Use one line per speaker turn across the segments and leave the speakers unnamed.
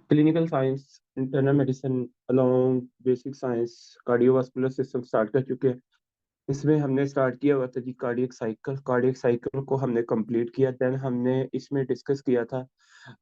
Clinical science, internal medicine, along basic science, cardiovascular system start कर चुके हैं। इसमें हमने स्टार्ट किया हुआ था जी कार्डियक साइकिल को हमने कंप्लीट किया। देन हमने इसमें डिस्कस किया था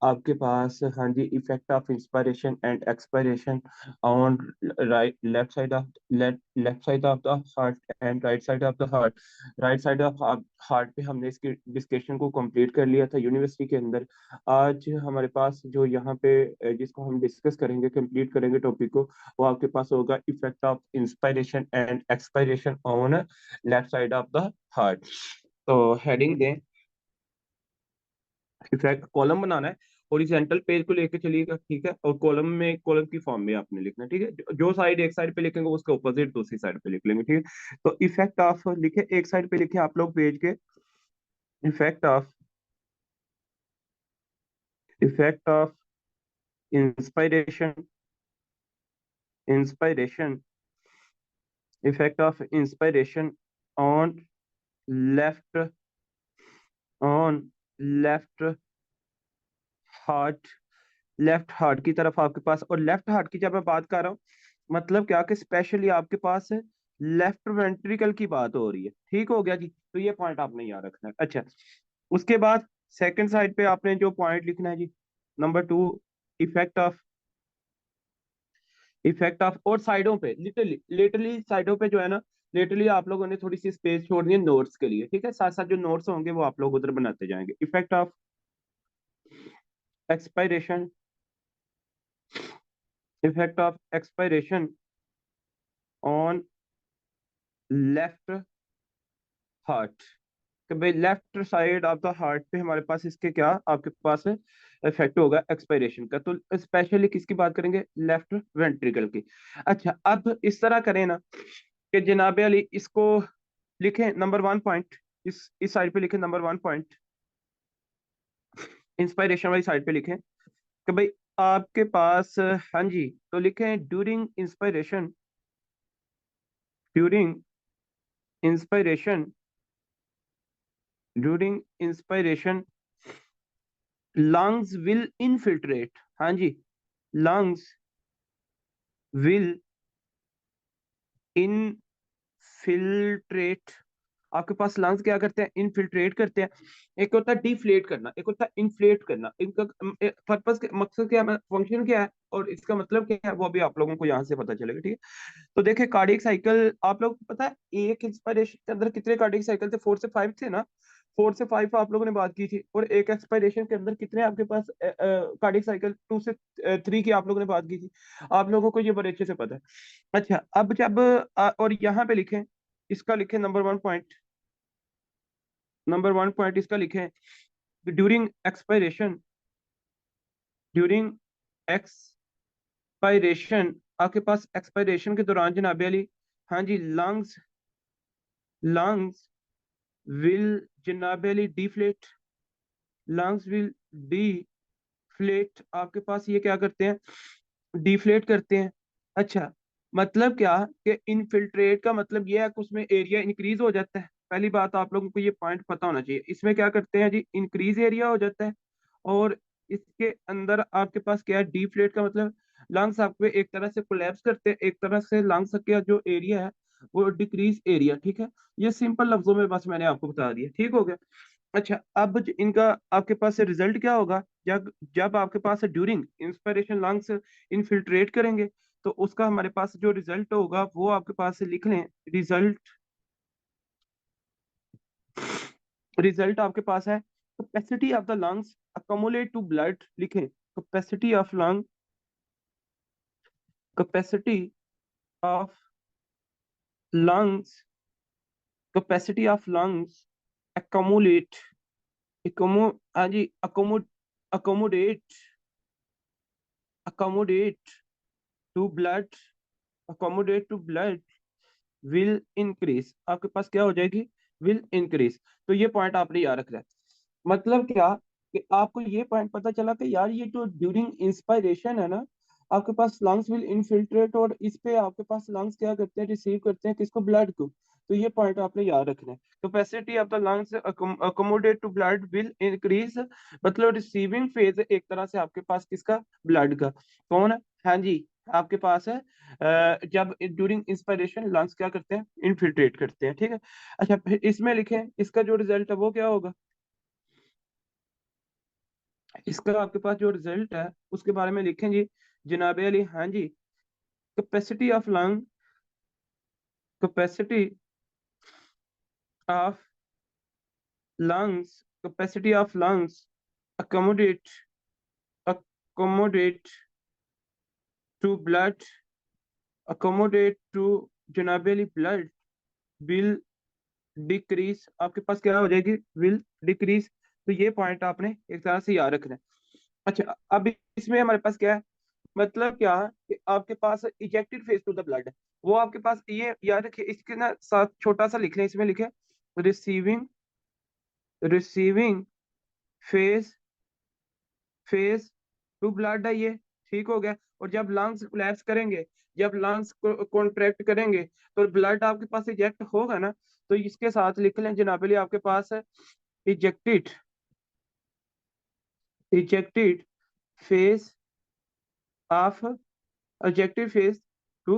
आपके पास, हाँ जी, effect of inspiration and expiration on right left side of left side of the heart and right side of the heart. Right side of heart पे हमने इसकी डिस्कशन को कंप्लीट कर लिया था यूनिवर्सिटी के अंदर। आज हमारे पास जो यहाँ पे जिसको हम डिस्कस करेंगे, कंप्लीट करेंगे टॉपिक को, वो आपके पास होगा effect of inspiration and expiration on left side of the heart. तो हेडिंग दें, इफेक्ट कॉलम बनाना है, हॉरिजॉन्टल पेज को लेके चलिएगा, ठीक है, और कॉलम में कॉलम की फॉर्म में आपने लिखना है, ठीक है। जो साइड एक साइड पे लिखेंगे उसके ऑपोजिट दूसरी साइड पे लिख लेंगे, ठीक है। तो इफेक्ट ऑफ लिखे, एक साइड पे लिखे आप लोग पेज के, effect of effect of inspiration inspiration effect of inspiration on left on left heart. Left heart की तरफ आपके पास, और लेफ्ट हार्ट की जब मैं बात कर रहा हूँ, मतलब क्या कि स्पेशली आपके पास लेफ्ट वेंट्रिकल की बात हो रही है, ठीक हो गया जी। तो ये पॉइंट आपने याद रखना है। अच्छा, उसके बाद सेकंड साइड पे आपने जो पॉइंट लिखना है जी, नंबर 2, इफेक्ट ऑफ और साइडों पे लिटरली लिटरली साइडों पे जो है ना, लिटरली आप लोगों ने थोड़ी सी स्पेस छोड़नी है नोट्स के लिए, ठीक है। साथ साथ जो नोट्स होंगे वो आप लोग उधर बनाते जाएंगे। Effect of expiration on left heart. कि भाई left side of the heart पे हमारे पास इसके क्या आपके पास इफेक्ट होगा एक्सपायरेशन का। तो स्पेशली किसकी बात करेंगे? लेफ्ट वेंट्रिकल की। अच्छा, अब इस तरह करें ना कि जनाबे अली इसको लिखें नंबर 1 पॉइंट, इस साइड पे लिखें नंबर 1 पॉइंट, इंस्पायरेशन वाली साइड पे लिखें कि भाई आपके पास, हाँ जी, तो लिखें during inspiration during inspiration lungs will infiltrate, हाँ जी, lungs will infiltrate। आपके पास लंग्स क्या करते हैं? इनफिल्ट्रेट करते हैं। एक होता है डिफ्लेट करना, एक होता है इन्फ्लेट करना। इनका पर्पस, मकसद क्या है, फंक्शन क्या है, और इसका मतलब क्या है, वो अभी आप लोगों को यहाँ से पता चलेगा, ठीक है। तो देखिए कार्डियक साइकिल, आप लोग को पता है एक इंस्पायरेशन के अंदर कितने कार्डियक साइकिल थे? 4 से 5 थे ना। 4 से 5 आप लोगों ने बात की थी। और एक एक्सपायरेशन के अंदर कितने आपके पास कार्डियक साइकिल? 2 से 3 की आप लोगों ने बात की थी। आप लोगों को ये बड़े अच्छे से पता है। अच्छा, अब जब और यहाँ पे लिखें, इसका लिखें नंबर 1 पॉइंट इसका लिखें, ड्यूरिंग एक्सपायरेशन ड्यूरिंग एक्सपायरेशन आपके पास एक्सपायरेशन के दौरान जनाबे अली, हाँ जी, लंग्स विल जनाबे Ali deflate, lungs will deflate. आपके पास ये क्या करते हैं? डिफ्लेट करते हैं। अच्छा, मतलब क्या कि इनफिल्ट्रेट का मतलब ये है कि उसमें एरिया इंक्रीज हो जाता है। पहली बात आप लोगों को ये पॉइंट पता होना चाहिए। इसमें क्या करते हैं जी? इंक्रीज एरिया हो जाता है। और इसके अंदर आपके पास क्या है? डिफ्लेट का मतलब लंग्स आपके एक तरह से कोलैप्स करते हैं, एक तरह से लंग्स का जो एरिया है वो डिक्रीज एरिया, ठीक है। ये सिंपल लफ्जों में बस मैंने आपको बता दिया, ठीक हो गया। अच्छा, अब इनका आपके पास रिजल्ट क्या होगा? जब जब आपके पास ड्यूरिंग इंस्पिरेशन लंग्स इनफिल्ट्रेट करेंगे, तो उसका हमारे पास जो रिजल्ट होगा वो आपके पास लिख लें। रिजल्ट आपके पास है capacity of the lungs accommodate to blood, लिखें capacity of lungs capacity of lungs accommodate इकोमो हाँ जी, accommodate accommodate to blood accommodate to blood will increase. आपके पास क्या हो जाएगी? Will increase. तो ये पॉइंट आपने याद रखना है। मतलब क्या कि आपको ये पॉइंट पता चला कि यार ये जो ड्यूरिंग इंस्पायरेशन है ना, आपके पास लंग्स विल इनफिल्ट्रेट, और इस पे आपके पास लंग्स क्या करते हैं? रिसीव करते हैं किसको? ब्लड को। तो ये पॉइंट आपने याद रखना है। Capacity of the lungs accommodate to blood will increase, मतलब रिसीविंग फेज एक तरह से आपके पास किसका, ब्लड का। कौन है, हाँ जी, आपके पास है जब ड्यूरिंग इंस्पिरेशन लंग्स क्या करते हैं, इनफिल्ट्रेट करते हैं, ठीक है। अच्छा फिर इसमें लिखें इसका जो रिजल्ट है वो क्या होगा, इसका आपके पास जो रिजल्ट है उसके बारे में लिखें जी, जनाबे अली, हाँ जी। Capacity of lung, capacity of lungs, capacity of lungs accommodate accommodate to blood, accommodate to generally blood will decrease, आपके पास क्या हो जाएगी, will decrease। तो ये पॉइंट आपने एक तरह से याद रखना है। अच्छा अब इसमें हमारे पास क्या है, मतलब क्या है कि आपके पास ejected phase to the blood है, वो आपके पास ये याद रखिए, इसके ना साथ छोटा सा लिख लें, इसमें लिखे receiving, receiving phase, phase two blood है ये, ठीक हो गया। और जब लंग्स कोलैप्स करेंगे, जब लंग्स कॉन्ट्रैक्ट करेंगे तो ब्लड आपके पास इजेक्ट होगा ना, तो इसके साथ लिख लें जनाबली आपके पास है ejected, ejected phase of, ejected phase to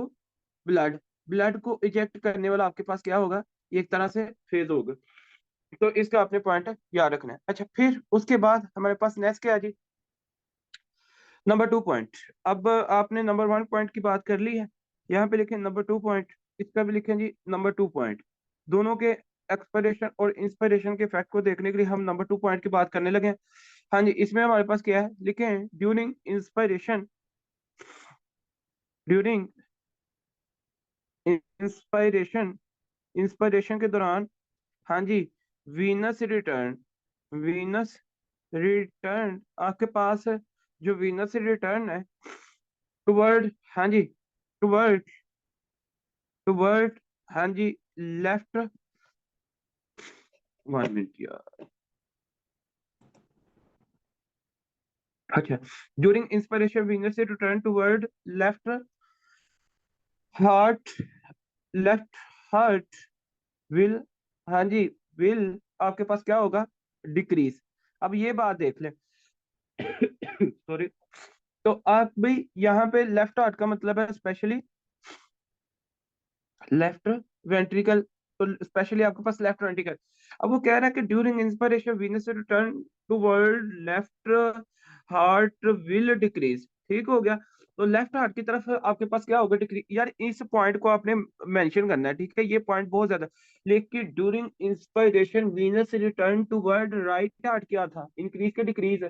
blood, blood को इजेक्ट करने वाला आपके पास क्या होगा, ये एक तरह से फेज होगा। तो इसका आपने पॉइंट याद रखना है। अच्छा फिर उसके बाद हमारे पास नेक्स्ट क्या है जी, नंबर 2 पॉइंट। अब आपने नंबर 1 पॉइंट की बात कर ली है, यहाँ पे लिखें नंबर 2 पॉइंट, इसका भी लिखें जी नंबर 2 पॉइंट। दोनों के एक्सपिरेशन और इंस्पिरेशन के फैक्ट को देखने के लिए हम नंबर 2 पॉइंट की बात करने लगे हैं। हाँ जी, इसमें हमारे पास क्या है, लिखें during inspiration, during inspiration, inspiration के दौरान, हाँ जी, वीनस रिटर्न, वीनस रिटर्न आपके पास जो वीनस रिटर्न है टुवर्ड, हाँ जी, टुवर्ड, टुवर्ड, हाँ जी, लेफ्ट, 1 मिनट यार। अच्छा, ड्यूरिंग इंस्पिरेशन वीनस से return toward left heart, left heart will, हाँ जी, विल आपके पास क्या होगा, डिक्रीज। अब ये बात देख ले सॉरी। तो आप भी यहाँ पे लेफ्ट हार्ट का मतलब है स्पेशली लेफ्ट वेंट्रिकल, तो स्पेशली आपके पास लेफ्ट वेंट्रिकल। अब वो कह रहा है कि during inspiration venous return to world left heart will decrease, ठीक हो गया। तो लेफ्ट हार्ट की तरफ आपके पास क्या होगा, डिक्रीज। यार इस पॉइंट को आपने मेंशन करना है, ठीक है, ये पॉइंट बहुत ज्यादा। लेकिन during inspiration venous return to world right heart क्या था, इंक्रीज के डिक्रीज,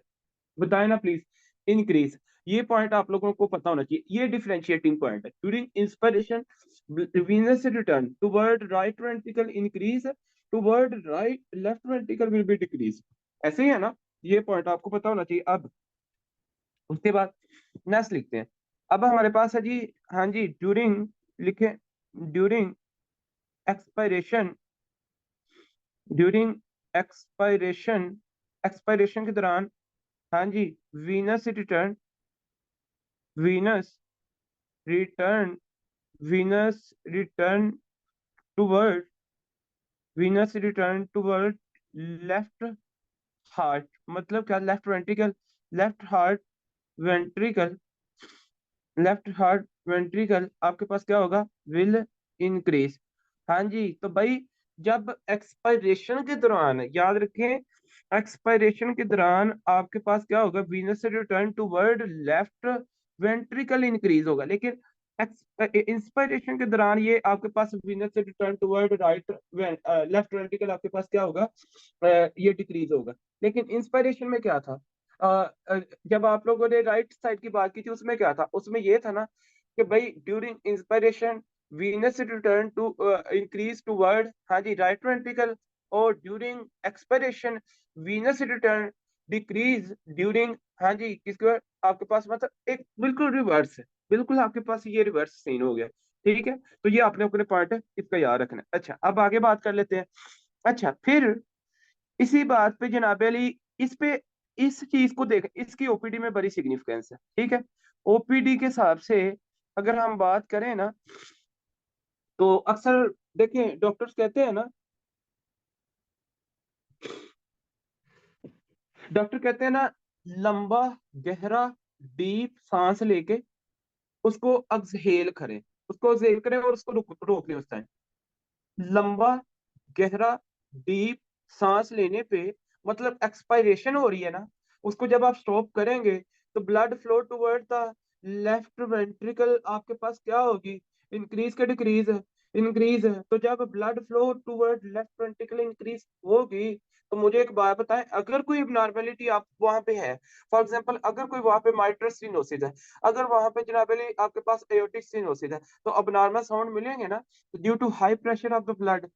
बताए ना प्लीज, इंक्रीज। ये पॉइंट आप लोगों को पता होना चाहिए, ये डिफरेंशिएटिंग पॉइंट है। During inspiration venous return toward right ventricle increase, toward right left ventricle will be decrease, ऐसे ही है ना, ये पॉइंट आपको पता होना चाहिए। अब उसके बाद नेक्स्ट लिखते हैं। अब हमारे पास है जी, हाँ जी, ड्यूरिंग, लिखे during expiration, during expiration, expiration के दौरान, हाँ जी, venous return, venous return, venous return toward, venous return toward left heart, मतलब क्या, left ventricle, left heart ventricle, left heart ventricle आपके पास क्या होगा, विल इंक्रीज। हाँ जी, तो भाई जब एक्सपायरेशन के दौरान, याद रखें, एक्सपायरेशन के दौरान आपके पास क्या होगा, venous return toward left ventricle increase होगा। लेकिन इंस्पायरेशन के दौरान ये आपके पास venous return toward right, left ventricle आपके पास क्या होगा, ये डिक्रीज होगा। लेकिन इंस्पायरेशन में क्या था, जब आप लोगों ने राइट साइड की बात की थी उसमें क्या था, उसमें ये था ना कि भाई during inspiration venous return to increase to word, हाँ जी, राइट वेंट्रिकल। और during expiration venous return decrease during, हाँ जी, किसके, आपके पास मतलब एक बिल्कुल रिवर्स है, बिल्कुल आपके पास ये रिवर्स सीन हो गया, ठीक है। तो ये आपने अपने पार्ट है, इसका याद रखना है। अच्छा अब आगे बात कर लेते हैं। अच्छा फिर इसी बात पे जनाब अली, इस पे, इस चीज को देख, इसकी ओपीडी में बड़ी सिग्निफिकेंस है, ठीक है। ओपीडी के हिसाब से अगर हम बात करें ना, तो अक्सर देखिए डॉक्टर्स कहते हैं ना, डॉक्टर कहते हैं ना, लंबा गहरा डीप सांस लेके उसको एक्सहेल करें, उसको एक्सहेल करें और उसको रोक रोक लें उस टाइम। लंबा गहरा डीप सांस लेने पे मतलब एक्सपायरेशन हो रही है ना, उसको जब आप स्टॉप करेंगे तो blood flow toward the left ventricle आपके पास क्या होगी, इंक्रीज के डिक्रीज है, इंक्रीज है। तो जब blood flow toward left ventricle increase होगी, तो मुझे एक बात बताएं, अगर कोई एबनॉर्मेलिटी आप वहां पे है, फॉर एग्जांपल अगर कोई वहां पे माइट्रल स्टेनोसिस है, अगर वहां पे जनाबेली आपके पास एओर्टिक स्टेनोसिस है, तो अबनॉर्मल साउंड मिलेंगे ना, due to high pressure of the blood.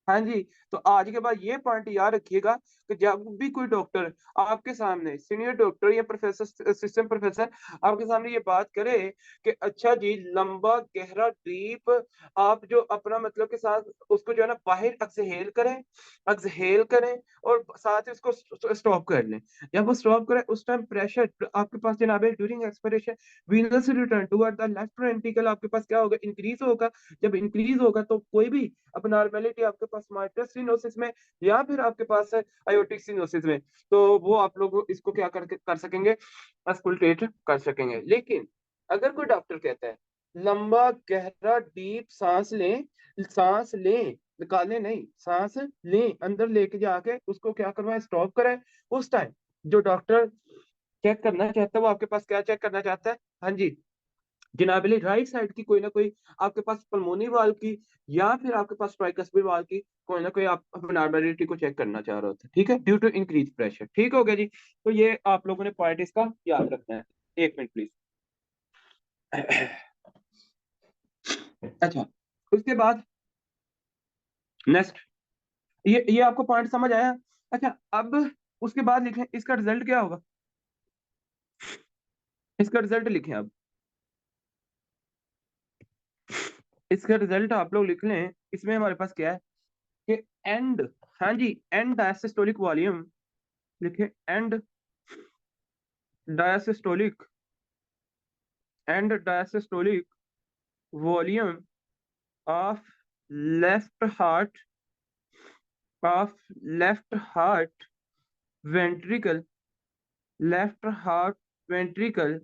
हाँ जी। तो आज के बाद ये पॉइंट याद रखिएगा कि जब भी कोई डॉक्टर आपके सामने, सीनियर डॉक्टर या प्रोफेसर, असिस्टेंट प्रोफेसर आपके सामने ये बात करे कि अच्छा जी लंबा गहरा डीप, आप जो अपना मतलब के साथ उसको जो है ना बाहर एक्सहेल करें, एक्सहेल करें और साथ ही उसको स्टॉप कर लें। जब वो स्टॉप करें उस टाइम प्रेशर आपके पास जनाब during expiration venous return toward the left ventricle आपके पास क्या होगा, इंक्रीज होगा। जब इंक्रीज होगा तो कोई भी अब नॉर्मेलिटी आपके पास माइट्रल स्टेनोसिस में या फिर आपके पास है आयोटिक स्टेनोसिस में, तो वो आप लोग इसको क्या कर सकेंगे, अस्कुलटेट कर सकेंगे। लेकिन अगर कोई डॉक्टर कहता है लंबा गहरा डीप सांस लें, सांस लें, निकालें नहीं, सांस लें, अंदर लेके जाके उसको क्या करवाएं, स्टॉप करें, उस टाइम जो डॉक्टर चेक करना चाहता है वो आपके पास क्या चेक करना चाहता है, हाँ जी, जनाबली राइट साइड की कोई ना कोई आपके पास पल्मोनी वाल की या फिर आपके पास ट्राइकस्पिड वाल की कोई ना कोई आप नॉर्मेलिटी को चेक करना चाह रहे होते हैं, ठीक है, ड्यू टू इंक्रीज प्रेशर। ठीक हो गया जी। तो ये आप लोगों ने पॉइंट इसका याद रखना है। एक मिनट प्लीज। अच्छा, उसके बाद नेक्स्ट, ये आपको पॉइंट समझ आया। अच्छा, अब उसके बाद लिखें इसका रिजल्ट क्या होगा, इसका रिजल्ट लिखें अब, इसका रिजल्ट आप लोग लिख लें। इसमें हमारे पास क्या है कि एंड, हाँ जी, एंड डायस्टोलिक वॉल्यूम लिखे, and diastolic, and diastolic volume of left heart, of left heart ventricle, left heart ventricle,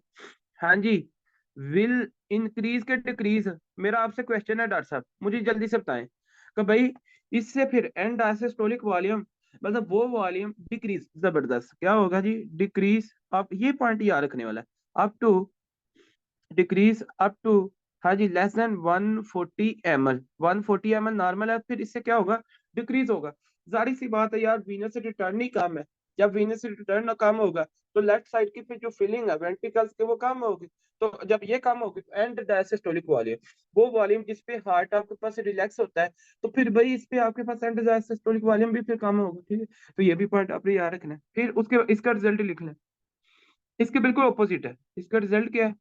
हाँ जी, विल इंक्रीज के डिक्रीज। मेरा आपसे क्वेश्चन है डॉक्टर साहब, मुझे जल्दी से बताएं कि भाई इससे फिर एंड डायस्टोलिक वॉल्यूम मतलब वो वॉल्यूम डिक्रीज, जबरदस्त क्या होगा जी, डिक्रीज। आप ये पॉइंट याद रखने वाला है, up to, decrease up to, हाँ जी, less than 140 ml, 140 ml normal है, फिर इससे क्या होगा, डिक्रीज होगा। जारी सी बात है यार, वीनस रिटर्न ही कम है। जब वीनस रिटर्न कम होगा तो लेफ्ट साइड की फिर जो फीलिंग है वेंट्रिकल्स के वो कम होगी। तो जब ये कम होगी तो एंड डायस्टोलिक वॉल्यूम, वो वॉल्यूम जिस पे हार्ट आपके पास रिलैक्स होता है, तो फिर भाई इस पे आपके पास एंड डायस्टोलिक वॉल्यूम भी फिर कम होगा, ठीक है। तो ये भी पॉइंट आपने याद रखना है। फिर उसके इसका रिजल्ट लिख लें, इसके बिल्कुल ऑपोजिट है। इसका रिजल्ट क्या है,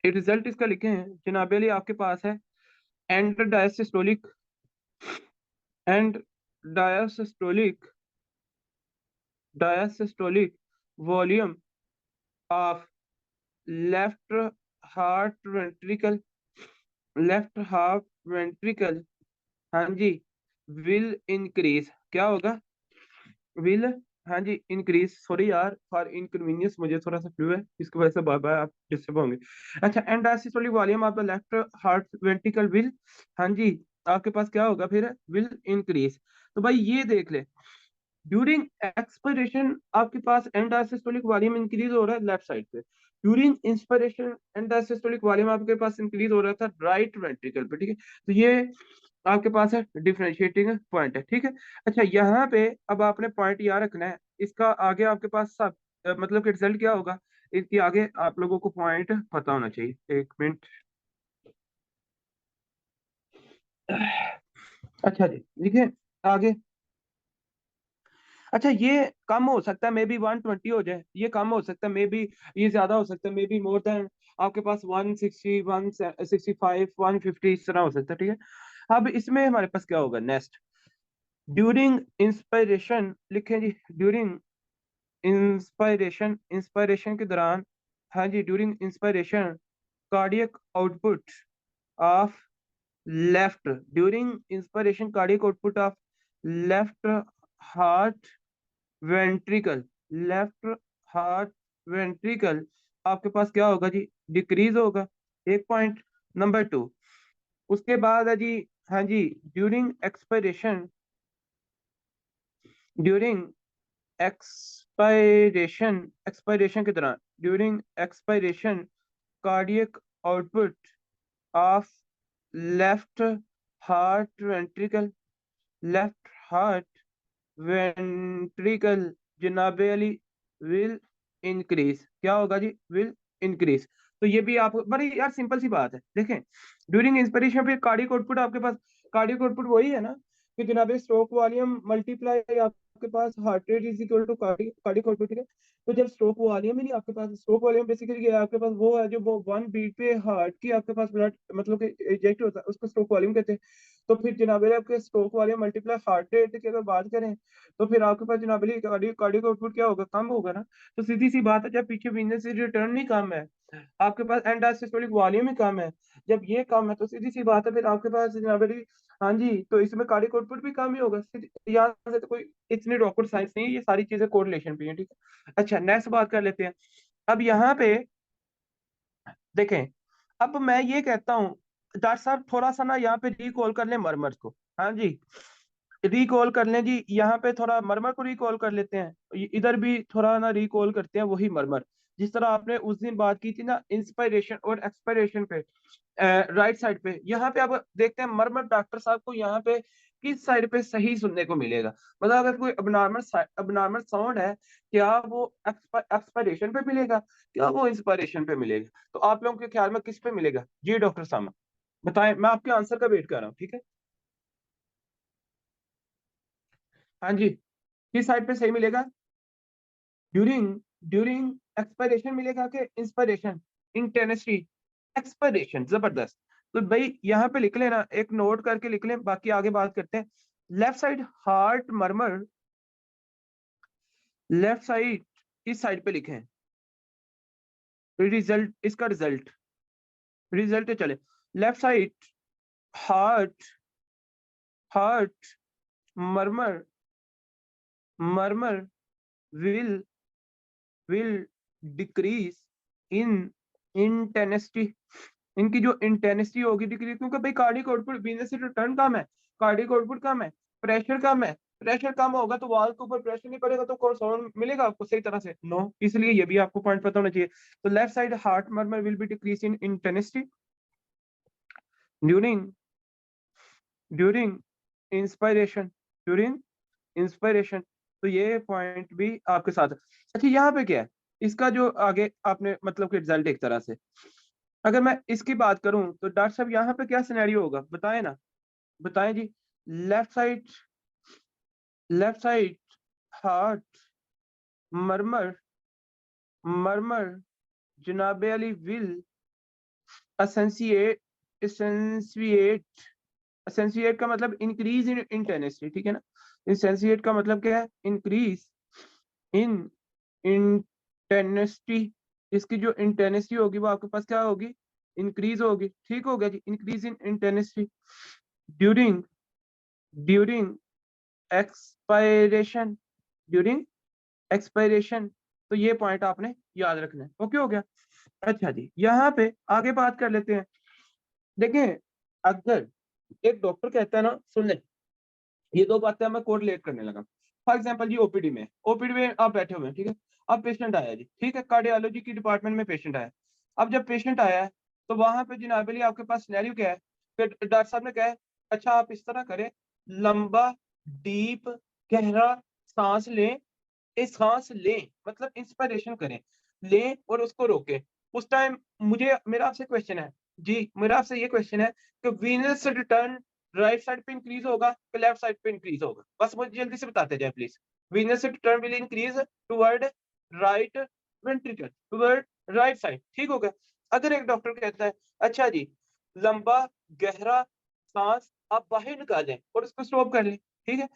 ये रिजल्ट इसका लिखे हैं जनाब अली, आपके पास है and diastolic, and diastolic, diastolic volume of left heart ventricle, left heart ventricle, हाँ जी, विल इंक्रीज, क्या होगा, विल, हाँ जी, इंक्रीज। सॉरी यार फॉर इनकन्वीनियंस, मुझे थोड़ा सा फ्लू है, इसकी वजह से बार बार आप डिस्टर्ब होंगे। अच्छा, and diastolic volume of the left heart ventricle will, हाँ जी, आपके पास क्या होगा फिर, विल इंक्रीज। तो भाई ये देख ले, ड्यूरिंग एक्सपिरेशन आपके पास एंड डायस्टोलिक वॉल्यूम इंक्रीज हो रहा है लेफ्ट साइड पे, during inspiration and diastolic volume आपके पास इंक्रीज हो रहा था राइट वेंट्रिकल पे, ठीक है। तो ये आपके पास है डिफरेंशिएटिंग पॉइंट है, ठीक है। अच्छा, यहाँ पे अब आपने पॉइंट याद रखना है, इसका आगे आपके पास सब मतलब कि रिजल्ट क्या होगा, इसके आगे आप लोगों को पॉइंट पता होना चाहिए। एक मिनट। अच्छा जी, देखिए आगे। अच्छा, ये कम हो सकता है, मे बी 120 हो जाए, ये कम हो सकता है, मे बी ये ज्यादा हो सकता है, मे बी मोर देन आपके पास 160, 165, 150 इस तरह हो सकता है, ठीक है। अब इसमें हमारे पास क्या होगा नेक्स्ट, ड्यूरिंग इंस्पायरेशन लिखें जी, ड्यूरिंग इंस्पायरेशन, इंस्पायरेशन के दौरान, हाँ जी, during inspiration cardiac output of left during inspiration cardiac output of left heart ventricle, left heart ventricle आपके पास क्या होगा जी, डिक्रीज होगा। एक पॉइंट। नंबर 2, उसके बाद है जी, हाँ जी, during expiration, during expiration, expiration के दौरान, during expiration cardiac output of left heart ventricle, left heart ventricle जनाबे अली विल इंक्रीज। क्या होगा जी, विल इंक्रीज। तो ये भी आप बड़ी यार सिंपल सी बात है, देखें ड्यूरिंग इंस्पिरेशन पे कार्डियक आउटपुट आपके पास, कार्डियक आउटपुट वही है ना कि जनाबे स्ट्रोक वॉल्यूम मल्टीप्लाई आपके पास heart rate is equal to cardiac output, ठीक है। तो जब स्ट्रोक वॉल्यूम ही नहीं आपके पास, स्ट्रोक वॉल्यूम बेसिकली आपके पास वो है जो वो 1 बीट पे हार्ट की आपके पास ब्लड मतलब कि इजेक्ट होता है, उसको स्ट्रोक वॉल्यूम कहते हैं। तो फिर जनाबे आपके stroke volume multiply heart rate की अगर बात करें तो फिर आपके पास जनाब कार्डियक आउटपुट क्या होगा, कम होगा ना। तो सीधी सी बात है, जब पीछे वीनस रिटर्न ही कम है, आपके पास एंड सिस्टोलिक वॉल्यूम ही कम है, जब ये कम है तो सीधी सी बात है फिर आपके पास जनाब हाँ जी, तो इसमें कार्डियक आउटपुट भी कम ही होगा। यहाँ से तो कोई इतनी रॉकेट साइंस नहीं है, ये सारी चीजें कोरिलेशन पे है, ठीक है। अच्छा, नेक्स्ट बात कर लेते हैं। अब यहाँ पे देखें, अब मैं ये कहता हूँ डॉक्टर साहब थोड़ा सा ना यहाँ पे रिकॉल कर लें मरमर को। हाँ जी, रिकॉल कर लें जी, यहाँ पे थोड़ा मरमर को रिकॉल कर लेते हैं, इधर भी थोड़ा ना रिकॉल करते हैं वही मरमर, जिस तरह आपने उस दिन बात की थी ना इंस्पायरेशन और एक्सपायरेशन पे, राइट साइड पे। यहाँ पे अब देखते हैं मरमर डॉक्टर साहब को यहाँ पे किस साइड पे सही सुनने को मिलेगा, मतलब अगर कोई अबनॉर्मल साउंड है, क्या वो एक्सपायरेशन पे मिलेगा, क्या वो इंस्पायरेशन पे मिलेगा। तो आप लोगों के ख्याल में किस पे मिलेगा जी डॉक्टर साहब, बताएं, मैं आपके आंसर का वेट कर रहा हूँ, ठीक है। हाँ जी, किस साइड पे सही मिलेगा, ड्यूरिंग ड्यूरिंग एक्सपायरेशन मिलेगा कि इंस्पायरेशन, इंटेंसिटी, एक्सपायरेशन, जबरदस्त। तो भाई यहाँ पे लिख लेना, एक नोट करके लिख लें, बाकी आगे बात करते हैं। Left side heart murmur, left side इस साइड पे लिखें, रिजल्ट, इसका रिजल्ट, रिजल्ट चले left side heart, heart murmur, murmur will will decrease in intensity, इनकी जो इंटेंसिटी होगी डिक्रीज, क्योंकि भाई कार्डियक आउटपुट वीनस से रिटर्न कम है, कार्डियक आउटपुट कम है, प्रेशर कम है, प्रेशर कम होगा तो वाल के ऊपर प्रेशर नहीं पड़ेगा तो कौन साउंड मिलेगा आपको सही तरह से, नो। इसलिए ये भी आपको पॉइंट पता होना चाहिए। तो left side heart murmur will be decrease in intensity during during inspiration, during inspiration. तो ये पॉइंट भी आपके साथ है। अच्छा, यहाँ पे क्या है, इसका जो आगे आपने मतलब कि रिजल्ट एक तरह से, अगर मैं इसकी बात करूं तो डॉक्टर साहब यहाँ पे क्या सिनेरियो होगा, बताएं ना, बताएं जी। Left side, left side heart murmur, murmur जनाबे अली विल असेंशिएट, एसेंशिएट, एसेंशिएट का मतलब इंक्रीज इन इंटेंसिटी, ठीक है ना। एसेंशिएट का मतलब क्या है, इंक्रीज इन इंटेंसिटी, इसकी जो इंटेंसिटी होगी वो आपके पास क्या होगी, इंक्रीज होगी, ठीक हो गया जी, increase in intensity during during expiration, during expiration. तो ये पॉइंट आपने याद रखना है, ओके हो गया। अच्छा जी, यहाँ पे आगे बात कर लेते हैं। देखें, अगर एक डॉक्टर कहता है ना, सुन ले, ये दो बातें मैं कोरिलेट करने लगा। फॉर एग्जांपल जी, ओपीडी में, ओपीडी में आप बैठे हुए हैं, ठीक है। अब पेशेंट आया जी, ठीक है, कार्डियोलॉजी की डिपार्टमेंट में पेशेंट आया। अब जब पेशेंट आया है तो वहां पे जनाबली आपके पास सिनेरियो क्या है कि डॉक्टर साहब ने कहा है, अच्छा आप इस तरह करें, लंबा डीप गहरा सांस लें, इस सांस लें मतलब इंस्पिरेशन करें, लें और उसको रोकें। उस टाइम मुझे, मेरा आपसे क्वेश्चन है जी, मेरा आपसे ये क्वेश्चन है कि वीनस रिटर्न राइट साइड पे इंक्रीज होगा कि लेफ्ट साइड पे इंक्रीज होगा, बस मुझे जल्दी से बताते जाए please. Venous return will increase toward right ventricle, toward right side, ठीक हो गया। अगर एक डॉक्टर कहता है, अच्छा जी लंबा गहरा सांस आप बाहर निकालें और उसको स्टॉप कर लें, ठीक है।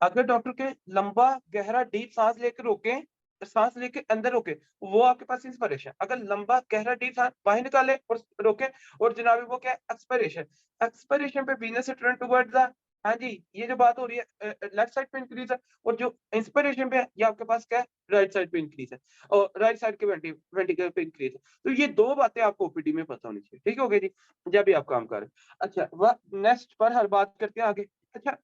अगर डॉक्टर के लंबा गहरा डीप सांस लेकर रोकें सांस लेके अंदर रोके, वो आपके पास इंस्पिरेशन। अगर लंबा गहरा डीप सांस बाहर निकाले और रोके, और जनाबी वो क्या है, एक्सपिरेशन। एक्सपिरेशन पे वीनस से टर्न टुवर्ड्स द, हाँ जी, ये जो बात हो रही है लेफ्ट साइड पे इंक्रीज है, और जो इंस्पिरेशन पे है ये आपके पास क्या है, राइट साइड पे इंक्रीज है, और राइट साइड के वेंटिकल पे इंक्रीज है। तो ये दो बातें आपको ओपीडी में पता होनी चाहिए, ठीक हो गई जी, जब भी आप काम कर रहे हैं। अच्छा, वह नेक्स्ट पर हर बात करते हैं आगे। अच्छा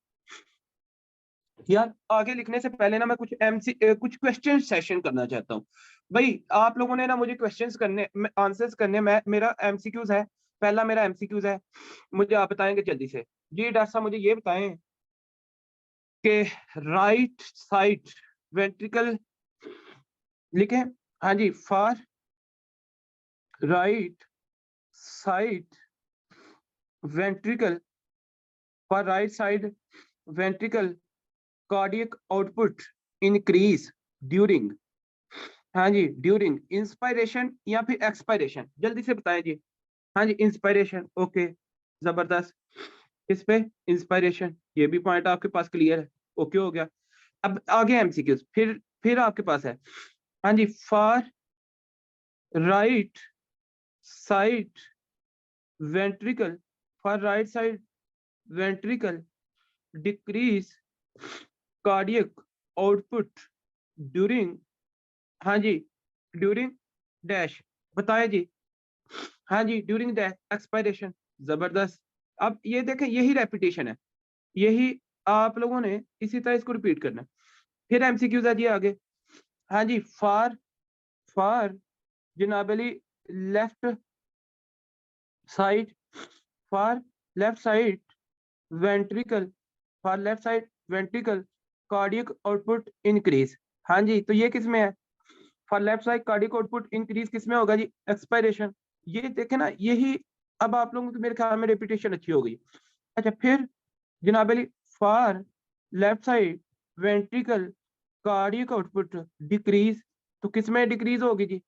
यार, आगे लिखने से पहले ना मैं कुछ क्वेश्चन सेशन करना चाहता हूँ। भाई आप लोगों ने ना मुझे क्वेश्चंस करने, आंसर्स करने, मैं मेरा एमसीक्यूज है। पहला मेरा एमसीक्यूज है, मुझे आप बताएंगे जल्दी से। जी डॉक्टर साहब, मुझे ये बताएं कि राइट साइड वेंट्रिकल लिखें। हाँ जी, for right side ventricle, for right side ventricle cardiac output increase during, हाँ जी, ड्यूरिंग इंस्पायरेशन या फिर एक्सपायरेशन, जल्दी से बताएं जी। हाँ जी, इंस्पायरेशन, ओके, जबरदस्त। किस पे, इंस्पायरेशन, ये भी पॉइंट आपके पास क्लियर है, ओके हो गया। अब आगे एमसीक्यूज, फिर आपके पास है। हाँ जी, for right side ventricle, for right side ventricle decrease cardiac output during, हाँ जी, ड्यूरिंग डैश, बताए जी। हाँ जी, ड्यूरिंग द एक्सपायरेशन, जबरदस्त। अब ये देखें, यही रेपिटेशन है, यही आप लोगों ने इसी तरह इसको रिपीट करना है। फिर एमसीक्यूज है जी आगे। हाँ जी, फार फार जनाबली left side, for left side ventricle, for left side ventricle cardiac output increase. हाँ जी, तो ये किस में है, for left side cardiac output increase किस में होगा जी, एक्सपायरेशन। ये देखे ना, यही अब आप लोगों को मेरे ख्याल में रेपिटेशन अच्छी हो गई। अच्छा, फिर जनाब अली, for left side ventricle cardiac output decrease, तो किस में डिक्रीज होगी जी,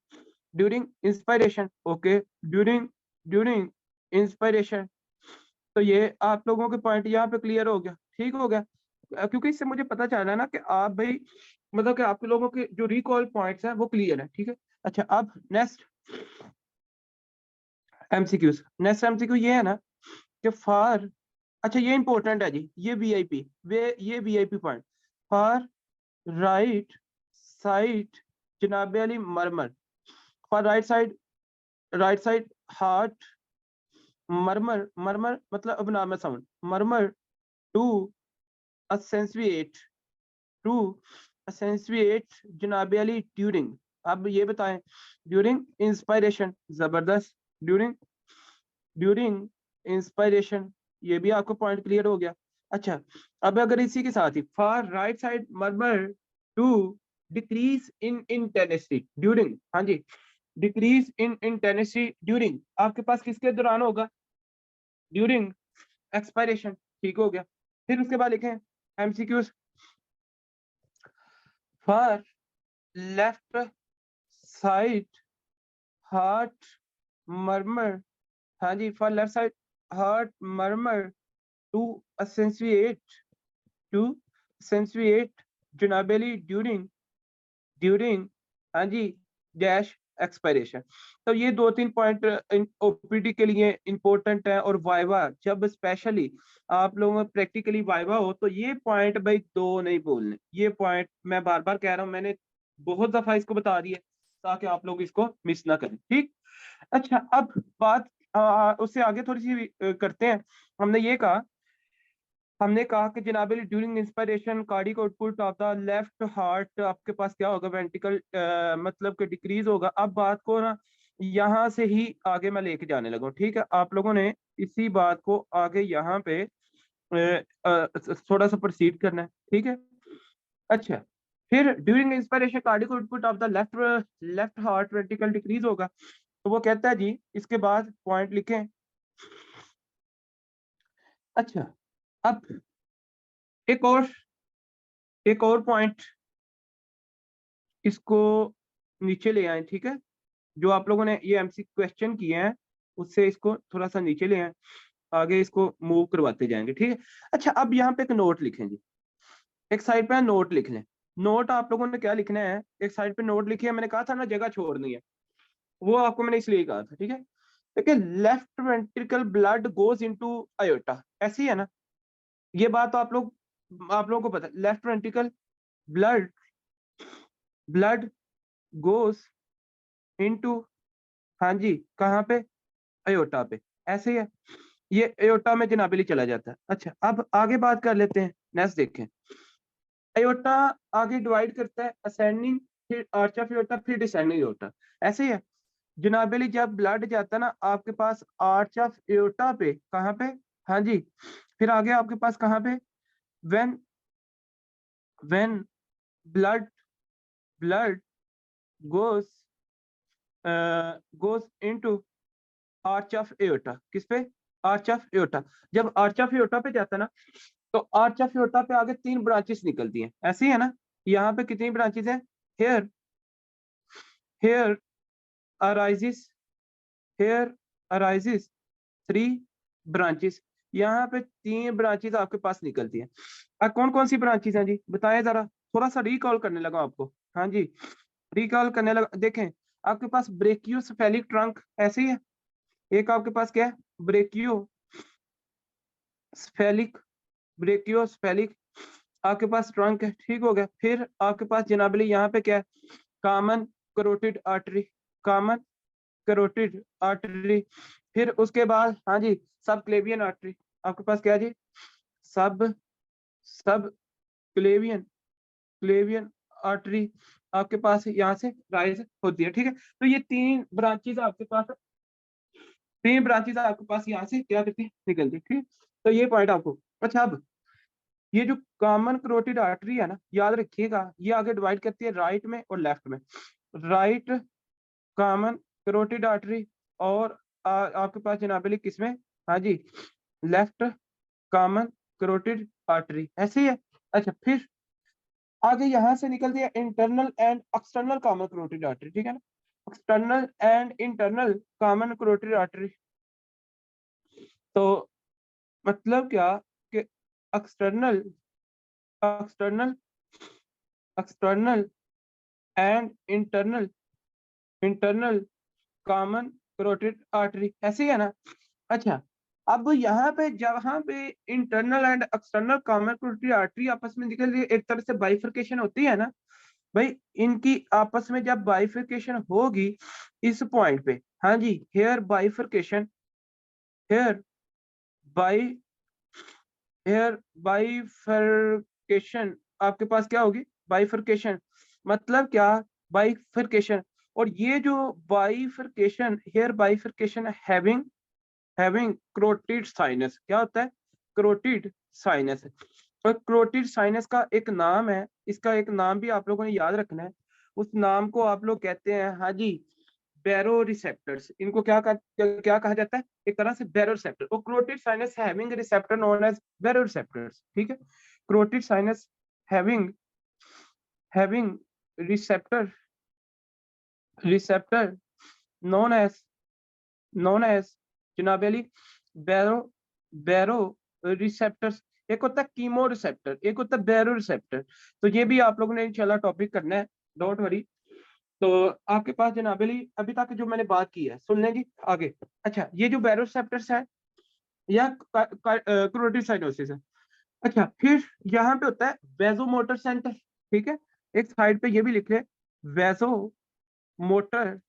during inspiration, okay, during during inspiration. तो ये आप लोगों के पॉइंट यहाँ पे क्लियर हो गया, ठीक हो गया। क्योंकि इससे मुझे पता चला ना कि आप भाई, मतलब कि आप लोगों के जो रिकॉल पॉइंट्स हैं वो क्लियर है, ठीक है। अच्छा, अब नेक्स्ट एमसीक्यूज, नेक्स्ट एमसीक्यू ये है ना कि फॉर, अच्छा ये इंपॉर्टेंट है जी, ये वीआईपी, ये VIP point, for right side जनाब अली murmur, for right side heart murmur, murmur मतलब abnormal sound, murmur to accentuate, to accentuate जनाब अली ड्यूरिंग, अब ये बताएं, ड्यूरिंग इंस्पायरेशन, जबरदस्त, ड्यूरिंग ड्यूरिंग इंस्पायरेशन, ये भी आपको पॉइंट क्लियर हो गया। अच्छा, अब अगर इसी के साथ ही for right side murmur to decrease in intensity during, हाँ जी, डिक्रीज इन इंटेंसिटी ड्यूरिंग, आपके पास किसके दौरान होगा, ड्यूरिंग एक्सपायरेशन, ठीक हो गया। फिर उसके बाद लिखें MCQs, for left side heart murmur, हाँ जी, for left side heart murmur to accentuate to accentuate जनाबेली ड्यूरिंग हाँ जी डैश एक्सपायरेशन। तो ये दो तीन पॉइंट ओपीडी के लिए इंपॉर्टेंट है, और वाइवा जब स्पेशली आप लोगों में प्रैक्टिकली वाइवा हो तो ये पॉइंट भाई दो नहीं बोलने, ये पॉइंट मैं बार बार कह रहा हूँ, मैंने बहुत दफा इसको बता दिया ताकि आप लोग इसको मिस ना करें, ठीक। अच्छा, अब बात उससे आगे थोड़ी सी करते हैं। हमने कहा कि जनाब during inspiration cardiac output of the left heart आपके पास क्या होगा, वेंट्रिकल मतलब कि डिक्रीज होगा। अब बात को ना यहाँ से ही आगे मैं लेके जाने लगा, ठीक है। आप लोगों ने इसी बात को आगे यहाँ पे थोड़ा सा प्रोसीड करना है, ठीक है। अच्छा, फिर during inspiration cardiac output of the left heart ventricle decrease होगा, तो वो कहता है जी, इसके बाद पॉइंट लिखें। अच्छा, अब एक और पॉइंट इसको नीचे ले आए, ठीक है। जो आप लोगों ने ये एमसी क्वेश्चन किए हैं उससे इसको थोड़ा सा नीचे ले आए, आगे इसको मूव करवाते जाएंगे, ठीक है। अच्छा, अब यहाँ पे एक नोट लिखें जी, एक साइड पे नोट लिख लें। नोट आप लोगों ने क्या लिखना है, एक साइड पे नोट लिखी है, मैंने कहा था ना जगह छोड़नी है, वो आपको मैंने इसलिए कहा था, ठीक है। देखिए left ventricle blood goes into aorta, ऐसी है ना, ये बात तो आप लोगों को पता है, left ventricle blood blood goes into, हाँ जी, कहाँ पे, अयोटा पे, ऐसे ही है, ये अयोटा में जनाबिली चला जाता है। अच्छा अब आगे बात कर लेते हैं, नेक्स्ट देखें, अयोटा आगे डिवाइड करता है असेंडिंग, फिर आर्च ऑफ अयोटा, फिर डिसेंडिंग अयोटा, ऐसे ही है जनाबिली। जब ब्लड जाता है ना आपके पास आर्च ऑफ एओर्टा पे, कहाँ पे, हाँ जी, फिर आगे आपके पास कहाँ पे, when when blood blood goes goes into arch of aorta, किस पे, आर्च ऑफ एओर्टा। जब आर्च ऑफ एओर्टा पे जाता है ना, तो आर्च ऑफ एओर्टा पे आगे 3 ब्रांचेस निकलती हैं, ऐसी है ना, यहाँ पे कितनी ब्रांचेस है, here here arises here arises 3 branches, यहाँ पे 3 ब्रांचेस आपके पास निकलती हैं। अब कौन कौन सी ब्रांचेस हैं जी, बताएं जरा, थोड़ा सा रिकॉल करने लगा आपको, हाँ जी, रिकॉल करने लगा। देखें आपके पास ब्रेकियोसेफेलिक ट्रंक, ऐसे ही है, एक आपके पास क्या है, ब्रेकियोसेफेलिक ब्रेकियोसेफेलिक आपके पास ट्रंक है, ठीक हो गया। फिर आपके पास जनाबली यहाँ पे क्या है, common carotid artery, common carotid artery. फिर उसके बाद हाँ जी सब क्लेवियन आर्टरी, आपके पास क्या है जी, सब सब क्लेवियन क्लेवियन आर्टरी आपके पास यहाँ से राइज होती है, ठीक है। तो ये 3 ब्रांचेस आपके पास यहाँ से क्या करती है, निकलती है, ठीक। तो ये पॉइंट आपको, अच्छा अब ये जो कॉमन करोटिड आर्टरी है ना, याद रखिएगा, ये आगे डिवाइड करती है राइट में और लेफ्ट में, राइट कॉमन करोटिड आर्टरी, और आपके पास जनाबली किसमें, हाँ जी, लेफ्ट कॉमन करोटिड आर्टरी, ऐसे ही है। अच्छा फिर आगे यहाँ से निकलती है internal and external common carotid artery, ठीक है ना, external and internal common carotid artery. तो मतलब क्या कि external external external and internal internal common carotid artery, ऐसे ही है ना। अच्छा अब यहाँ पे जहाँ पे internal and external common carotid artery आपस में निकल रही है, एक तरह से बाइफर्केशन होती है ना भाई, इनकी आपस में जब बाइफर्केशन होगी इस पॉइंट पे, हाँ जी, here bifurcation, here bi here bifurcation आपके पास क्या होगी, बाइफर्केशन, मतलब क्या, बाइफर्केशन। और ये जो bifurcation, here bifurcation having having carotid sinus, क्या होता है, करोटिड साइनस। और करोटिड साइनस का एक नाम है, इसका एक नाम भी आप लोगों ने याद रखना है, उस नाम को आप लोग कहते हैं, हाँ जी, बैरो रिसेप्टर्स, इनको क्या कहा जाता है, एक तरह से बैरो रिसेप्टर। और carotid sinus having receptor known as baroreceptors, ठीक है, carotid sinus having having receptor receptor known as जनाब अली बैरो बैरो रिसेप्टर्स। एक होता है कीमो रिसेप्टर, एक होता है बैरो रिसेप्टर। तो ये भी आप लोगों ने इंशाल्लाह टॉपिक करना है, डोंट वरी। तो आपके पास जनाब अली अभी तक जो मैंने बात की है सुन लेंगे आगे। अच्छा ये जो बैरो रिसेप्टर्स है या करोटिड साइनोसिस है। अच्छा फिर यहाँ पे होता है वेजोमोटर सेंटर, ठीक है, एक साइड पे ये भी लिख ले, vasomotor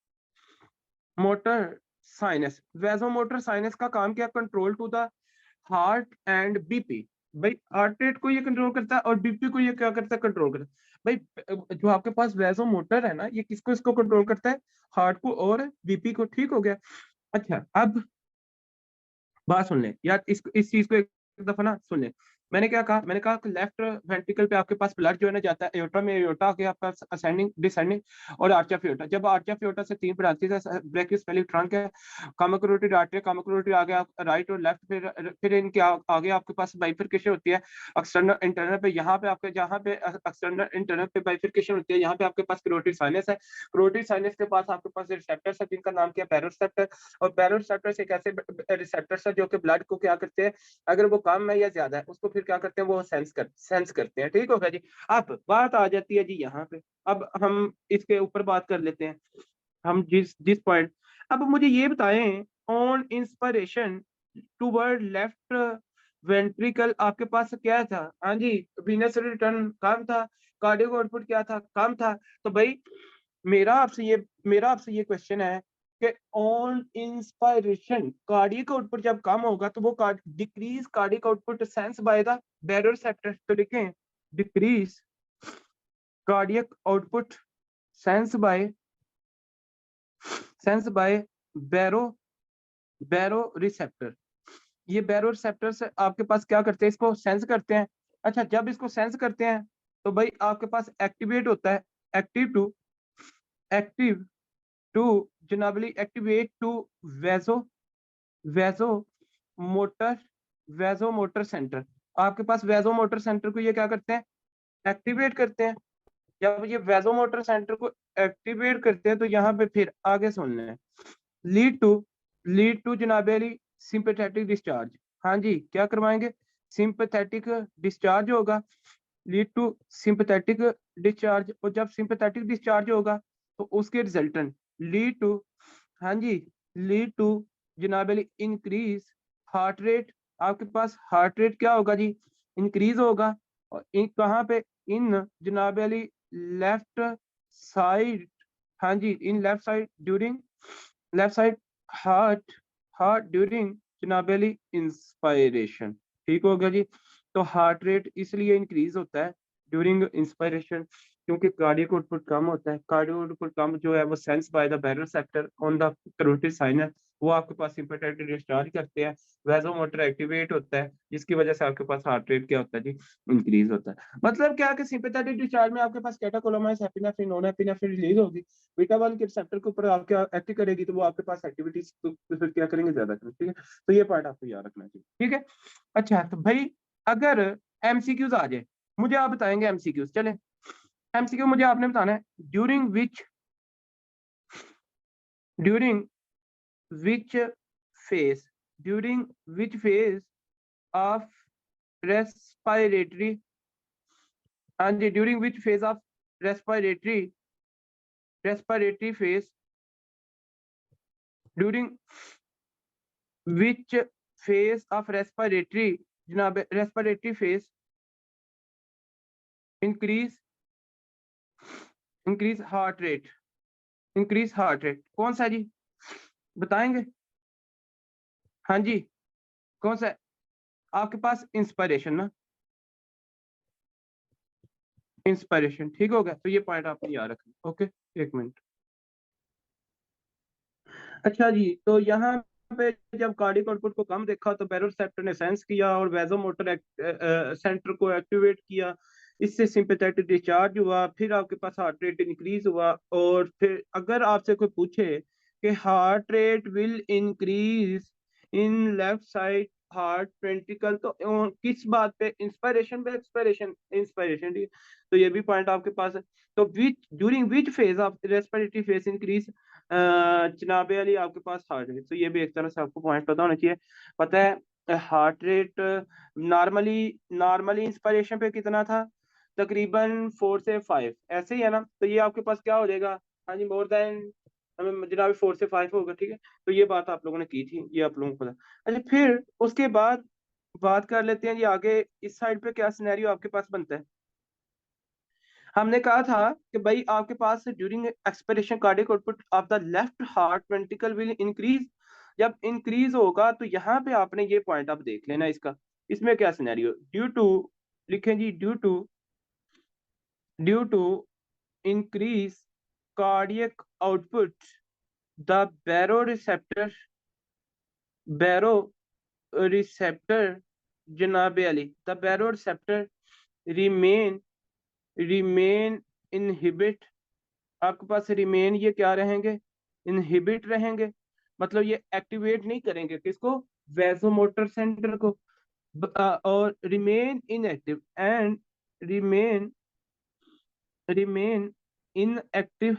motor sinus. Vasomotor sinus का काम क्या, control to the heart and BP. भाई हार्ट रेट को ये कंट्रोल करता है और बीपी को ये क्या करता है, कंट्रोल करता है। भाई जो आपके पास वेजो मोटर है ना, ये किसको इसको कंट्रोल करता है, हार्ट को और बीपी को, ठीक हो गया। अच्छा अब बात सुन ले यार, इस चीज को एक दफा ना सुन ले। मैंने क्या कहा, मैंने कहा कि लेफ्ट वेंट्रिकल पे आपके पास ब्लड जो है ना जाता है एयोर्टा में, एयोर्टा के आपका असेंडिंग डिसेंडिंग और आर्च ऑफ एयोर्टा। जब आर्च ऑफ एयोर्टा से 3 ब्रांचेस है, ब्रैकियोसेफेलिक ट्रंक है, common carotid artery, common carotid आगे आप राइट और लेफ्ट, फिर इनके आगे आपके पास बाइफर्केशन होती है एक्सटर्नल इंटरनल पे। यहाँ पे आपके जहाँ पे एक्सटर्नल इंटरनल पे बाइफर्केशन होती है, यहाँ पे आपके पास करोटिड साइनस है। करोटिड साइनस के पास आपके पास रिसेप्टर्स है जिनका नाम क्या है, बैरोरिसेप्टर। और बैरोरिसेप्टर्स एक ऐसे रिसेप्टर्स है जो कि ब्लड को क्या करते हैं, अगर वो कम है या ज्यादा है उसको फिर फिर क्या करते हैं, वो सेंस करते हैं। ठीक होगा जी। अब बात आ जाती है जी यहाँ पे, अब हम इसके ऊपर बात कर लेते हैं, हम जिस जिस पॉइंट, अब मुझे ये बताएं, on inspiration toward left ventricle आपके पास क्या था? हाँ जी, वीनस रिटर्न कम था, कार्डियक आउटपुट क्या था? कम था। तो भाई मेरा आपसे ये क्वेश्चन है कि ऑन इंस्पायरेशन कार्डियक आउटपुट जब कम होगा तो वो decrease cardiac output sense by the baroreceptor. तो लिखें decrease cardiac output sense by baro baroreceptor. ये बैरो रिसेप्टर से आपके पास क्या करते हैं, इसको सेंस करते हैं। अच्छा, जब इसको सेंस करते हैं तो भाई आपके पास एक्टिवेट होता है, एक्टिव टू जनाबली activate to vaso vasomotor vasomotor centre. आपके पास वेजो मोटर सेंटर को ये क्या करते हैं, एक्टिवेट करते हैं। जब ये वेजो मोटर सेंटर को एक्टिवेट करते हैं तो यहाँ पे फिर आगे सुनना है, लीड टू जनाबेली सिंपैथेटिक डिस्चार्ज। हाँ जी, क्या करवाएंगे, सिंपैथेटिक डिस्चार्ज होगा, लीड टू सिंपैथेटिक डिस्चार्ज। और जब सिंपैथेटिक डिस्चार्ज होगा तो उसके रिजल्टेंट लीड टू, हाँ जी, लीड टू जनाबेली इंक्रीज हार्ट रेट। आपके पास हार्ट रेट क्या होगा जी, इंक्रीज होगा। और इन कहाँ पे, इन जनाबेली लेफ्ट साइड, हाँ जी, in left side during left side heart heart during जनाबेली इंस्पायरेशन। ठीक हो गया जी। तो हार्ट रेट इसलिए इंक्रीज होता है ड्यूरिंग इंस्पायरेशन क्योंकि कार्डियक आउटपुट कम होता है। कार्डियक आउटपुट कम जो है वो sense by the baroreceptor on the carotid sinus, वो आपके पास सिंपैथेटिक डिस्चार्ज करते हैं, वैसोमोटर एक्टिवेट होता है, जिसकी वजह से आपके पास हार्ट रेट क्या होता है जी, इंक्रीज होता है। मतलब क्या कि सिंपैथेटिक डिस्चार्ज में आपके पास कैटेकोलामाइन्स एपिनेफ्रिन नॉरएपिनेफ्रिन रिलीज होगी, बीटा 1 के रिसेप्टर के ऊपर आपके एक्ट करेगी तो वो आपके पास एक्टिविटीज तो फिर क्या करेंगे, ज्यादा करेंगे। ठीक है, तो ये पॉइंट आपको याद रखना चाहिए। ठीक है, अच्छा तो भाई अगर एमसीक्यूज आ जाए, मुझे आप बताएंगे एमसीक्यूज। चले, एमसीक्यू मुझे आपने बताना है, during which phase of respiratory, हाँ जी, during which phase of respiratory phase, during which phase of respiratory, जनाब respiratory phase increase heart rate, कौन सा जी, बताएंगे? हाँ जी, कौन सा है? आपके पास इंस्पायरेशन ना, इंस्पायरेशन। ठीक हो गया, तो ये पॉइंट आपने याद रखना। ओके, एक मिनट। अच्छा जी, तो यहाँ पे जब कार्डियक आउटपुट को कम देखा तो बैरोसेप्टर ने सेंस किया और वेजोमोटर सेंटर को एक्टिवेट किया, इससे सिंपैथेटिक डिस्चार्ज हुआ, फिर आपके पास हार्ट रेट इंक्रीज हुआ। और फिर अगर आपसे कोई पूछे कि heart rate will increase in left side heart ventricle, तो किस बात पे, इंस्पायरेशन पे एक्सपायरेशन, इंस्पायरेशन। ठीक है, तो ये भी पॉइंट आपके पास है। तो विच during which phase of respiratory phase increase जनाबे अली आपके पास हार्ट रेट। तो ये भी एक तरह से आपको पॉइंट पता होना चाहिए। पता है heart rate normally normally inspiration पे कितना था, तकरीबन 4 से 5, ऐसे ही है ना। तो ये आपके पास क्या हो जाएगा, हाँ जी, मोर देन जनाब 4 से 5 होगा। ठीक है, तो ये बात आप लोगों ने की थी, ये आप लोगों को पता। अच्छा, फिर उसके बाद बात कर लेते हैं जी आगे, इस साइड पे क्या सिनेरियो आपके पास बनता है। हमने कहा था कि भाई आपके पास during expiration cardiac output of the left heart ventricle will increase. जब इंक्रीज होगा तो यहाँ पे आपने ये पॉइंट आप देख लेना इसका, इसमें क्या सिनेरियो, ड्यू टू, लिखें जी, due to increase cardiac output the baroreceptor जनाबे अली, the baroreceptor remain remain inhibit. आपके पास रिमेन ये क्या रहेंगे, इनहिबिट रहेंगे। मतलब ये एक्टिवेट नहीं करेंगे किसको, वैसोमोटर सेंटर को। और remain inactive and remain remain inactive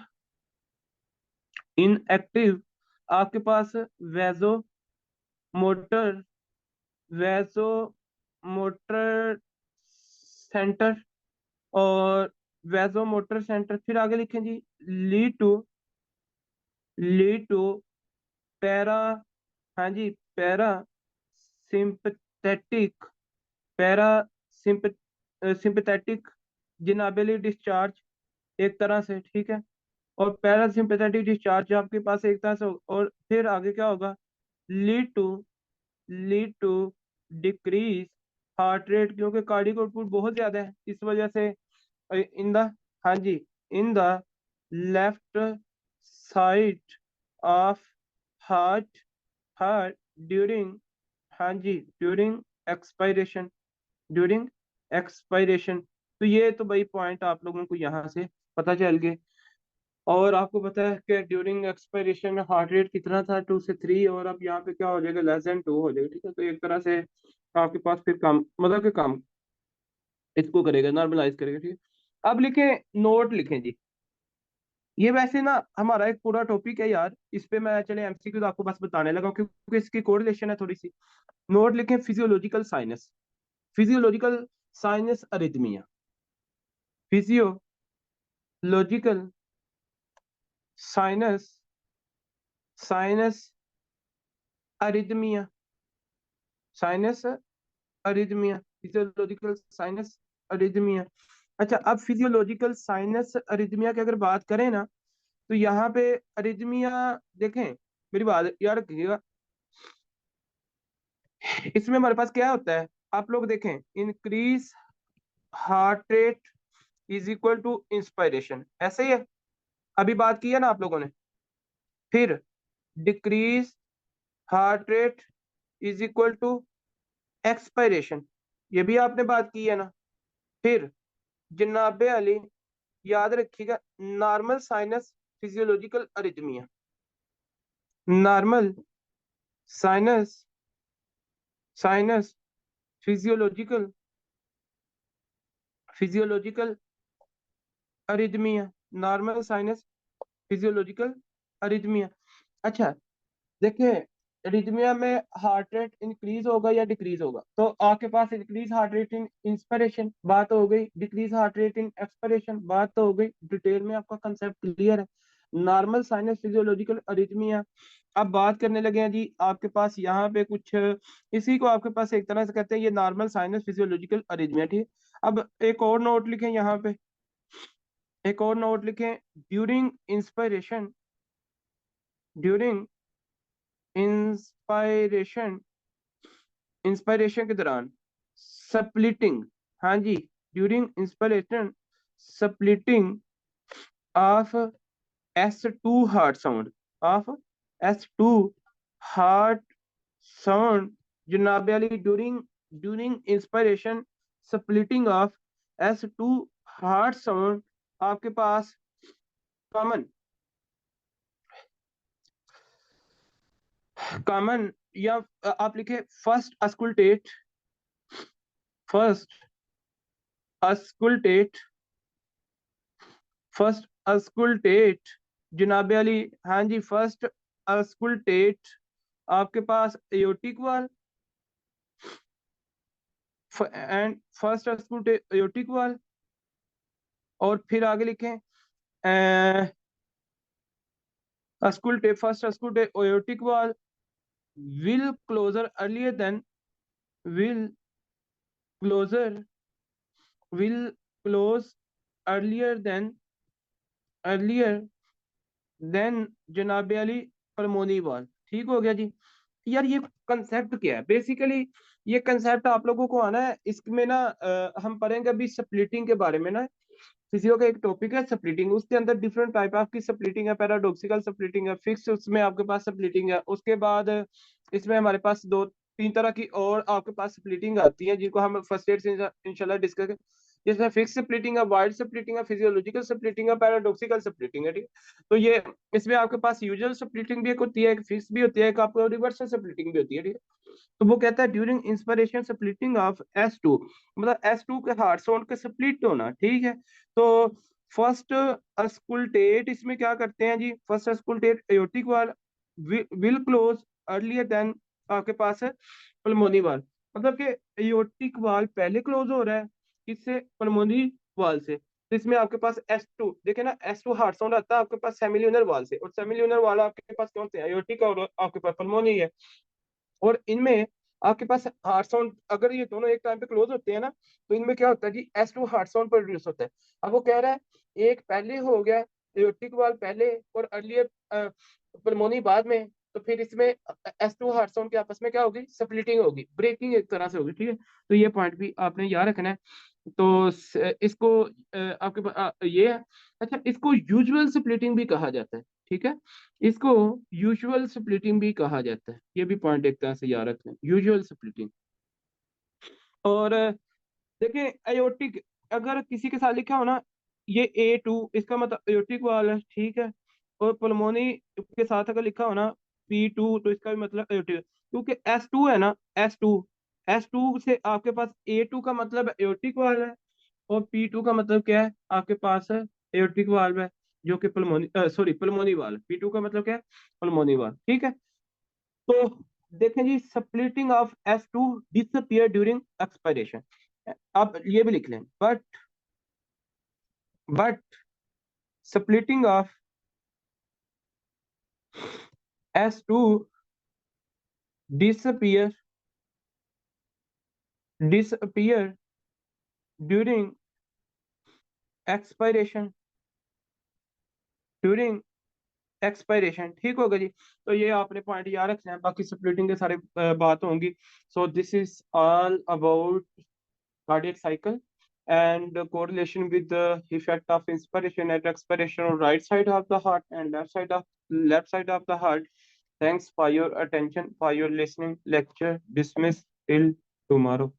inactive आपके पास vaso motor vaso motor centre और वेजो मोटर सेंटर। फिर आगे लिखें जी, लीड टू पैरा, हाँ जी, पैरा सिंपथेटिक, पैरा सिंपथेटिक जिनाबेली डिस्चार्ज, एक तरह से, ठीक है। और पैरासिम्पथेटिक डिस्चार्ज आपके पास एक तरह से और फिर आगे क्या होगा, lead to lead to decrease heart rate, क्योंकि कार्डियक आउटपुट बहुत ज्यादा है इस वजह से इन द, हाँ जी, in the left side of heart heart during, हाँ जी, ड्यूरिंग एक्सपायरेशन, ड्यूरिंग एक्सपायरेशन। तो ये तो भाई पॉइंट आप लोगों को यहाँ से पता चल गए। और आपको पता है कि ड्यूरिंग एक्सपायरेशन में हार्ट रेट कितना था, 2 से 3, और अब यहाँ पे क्या हो जाएगा, लेस देन 2 हो जाएगा, ठीक है। तो एक तरह से आपके पास फिर कम, मतलब कि कम इसको करेगा, नॉर्मलाइज करेगा, ठीक है। अब लिखें, नोट लिखें जी। ये वैसे ना हमारा एक पूरा टॉपिक है यार, इस पे मैं चले एमसीक्यू आपको बस बताने लगा क्योंकि इसकी कोरिलेशन है थोड़ी सी। नोट लिखें, physiological sinus, physiological sinus arrhythmia, physiological sinus, sinus arrhythmia, sinus arrhythmia, physiological sinus arrhythmia. अच्छा, अब फिजियोलॉजिकल साइनस अरिथमिया की अगर बात करें ना, तो यहाँ पे अरिथमिया, देखें मेरी बात याद रखिएगा, इसमें हमारे पास क्या होता है, आप लोग देखें, increase heart rate is equal to inspiration, ऐसे ही है, अभी बात की है ना आप लोगों ने। फिर decrease heart rate is equal to expiration, ये भी आपने बात की है ना। फिर जनाबे अली, याद रखिएगा, normal sinus physiological arrhythmia, normal sinus, sinus physiological, physiological arrhythmia, normal sinus physiological arrhythmia. अच्छा, देखिए, अरिथमिया में हार्ट रेट इंक्रीज होगा या डिक्रीज होगा, तो आपके पास increase heart rate in inspiration, बात हो गई, decrease heart rate in expiration, बात तो हो गई, डिटेल में आपका कंसेप्ट क्लियर है। नॉर्मल साइनस फिजियोलॉजिकल अरिथमिया, अब बात करने लगे हैं जी आपके पास यहाँ पे कुछ, इसी को आपके पास एक तरह से कहते हैं ये नॉर्मल साइनस फिजियोलॉजिकल अरिथमिया, ठीक है। अब एक और नोट लिखें यहाँ पे, एक और नोट लिखें, during inspiration, during inspiration, inspiration के दौरान स्प्लिटिंग, हाँ जी, during inspiration splitting of S2 heart sound, of S2 heart sound, जनाब अली, during during inspiration splitting of S2 heart sound, आपके पास कॉमन, कॉमन, या आप लिखे first auscultate, first auscultate, first auscultate जनाब अली, हाँ जी, फर्स्ट अस्कुलटेट आपके पास aortic valve, and first auscultate aortic valve, और फिर आगे लिखें अस्कुलटेट, फर्स्ट अस्कुलटेट एयोटिक वाल will closer earlier than, will closer, will close earlier than, earlier then जनाब अली परमोनी वाल, ठीक हो गया जी। यार ये कंसेप्ट क्या है बेसिकली, ये कंसेप्ट आप लोगों को आना है, इसमें ना हम पढ़ेंगे अभी स्प्लिटिंग के बारे में ना। फिजियो का एक टॉपिक है स्प्लिटिंग, उसके अंदर डिफरेंट टाइप ऑफ की स्प्लिटिंग है, पैराडॉक्सिकल स्प्लिटिंग है, फिक्स उसमें आपके पास स्प्लिटिंग है, उसके बाद इसमें हमारे पास 2-3 तरह की और आपके पास स्प्लिटिंग आती है जिनको हम फर्स्ट एड से इंशाल्लाह डिस्कस करें, जिसमें फिक्स स्प्लिटिंग है, वाइड स्प्लिटिंग है, फिजियोलॉजिकल स्प्लिटिंग है, पैराडॉक्सिकल स्प्लिटिंग है, ठीक है। तो ये इसमें आपके पास यूजुअल स्प्लिटिंग भी एक होती है, एक फिक्स भी होती है, एक आपको रिवर्सल स्प्लिटिंग भी होती है, ठीक है। तो वो कहता है during inspiration splitting of S2, मतलब S2 के हार्ट साउंड के स्प्लिट होना, ठीक है। तो फर्स्ट अस्कुलटेट इसमें क्या करते हैं जी, फर्स्ट अस्कुलटेट एयोटिक वाल विल क्लोज अर्लियर देन आपके पास है पल्मोनी वाल, मतलब कि एयोर्टिक वाल पहले क्लोज हो रहा है किससे, पल्मोनरी वाल से। तो इसमें आपके पास S2 देखे ना, S2 हार्ट साउंड आता है आपके पास सेमिल्यूनर वाल से, और सेमिल्यूनर वाल आपके पास कौन से है, एयोर्टिक और आपके पास पल्मोनरी है। और इनमें आपके पास हार्ट साउंड, अगर ये दोनों एक टाइम पे क्लोज होते हैं ना, तो इनमें क्या होता है जी, S2 हार्ट साउंड प्रोड्यूस होता है। अब वो कह रहा है एक पहले हो गया, एयोर्टिक वाल पहले और अर्लियर पल्मोनी बाद में, तो फिर इसमें S2 हार्ट साउंड के आपस में क्या होगी, स्प्लिटिंग होगी, ब्रेकिंग एक तरह से होगी, ठीक है। तो ये पॉइंट भी आपने याद रखना है। तो इसको आपके पास ये है। अच्छा, इसको यूजुअल स्प्लिटिंग भी कहा जाता है, ठीक है। इसको यूजुअल स्प्लिटिंग भी कहा जाता है, ये भी पॉइंट एक तरह से याद रखना है, यूजुअल स्प्लिटिंग। और देखिए एयोटिक, अगर किसी के साथ लिखा हो ना ये A2, इसका मतलब एयोटिक वाल है, ठीक है। और पल्मोनी के साथ अगर लिखा हो ना P2, तो इसका भी मतलब एयोटिक, क्योंकि S2 है ना, S2 से आपके पास A2 का मतलब एयोटिक वाल है, और P2 का मतलब क्या है आपके पास है, एयोर्टिक वाल्व है, जो कि pulmonary sorry pulmonary valve, P2 का मतलब क्या है, पल्मोनी वाल्व, ठीक है। तो देखें जी, splitting of S2 disappear during expiration. आप ये भी लिख लें, but splitting of S2 disappear disappear during expiration, during expiration, ठीक होगा जी। तो ये आपने पॉइंट याद रखना है, बाकी स्प्लिटिंग के सारे बात होंगी। So this is all about cardiac cycle and correlation with the effect of inspiration and expiration on right side of the heart and left side of the heart. Thanks for your attention, for your listening. Lecture dismissed till tomorrow.